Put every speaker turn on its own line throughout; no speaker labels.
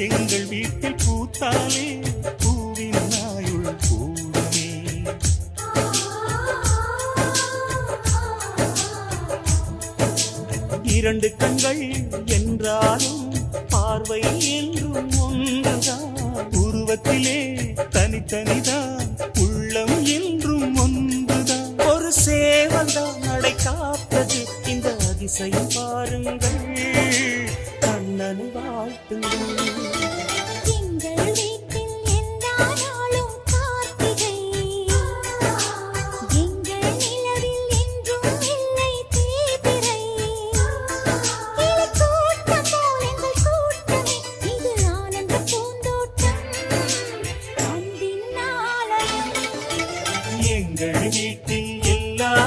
எங்கள் வீட்டில் பூத்தாலே பூவின் நாயுள் கூடுமே. இரண்டு கண்கள் என்றாலும் பார்வை என்றும் ஒன்றுதான். உருவத்திலே தனித்தனிதான், உள்ளம் என்றும் ஒன்றுதான். ஒரு சேவல்தான் நடை காப்பது, இந்த அதிசயம் பாருங்கள், கண்ணனை வாழ்த்துங்கள். எங்கள் வீட்டில் எல்லா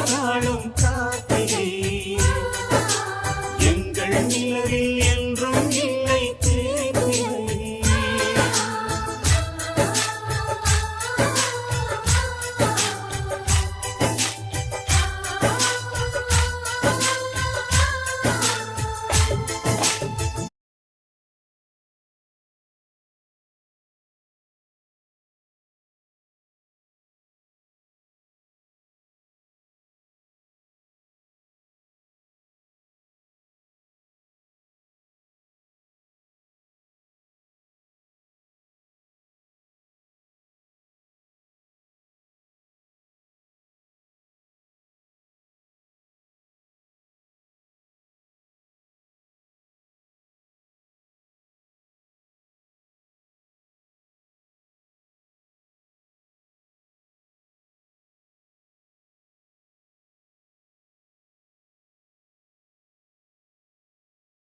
நாளும் காத்திரை, எங்கள் நிலவில் என்றும்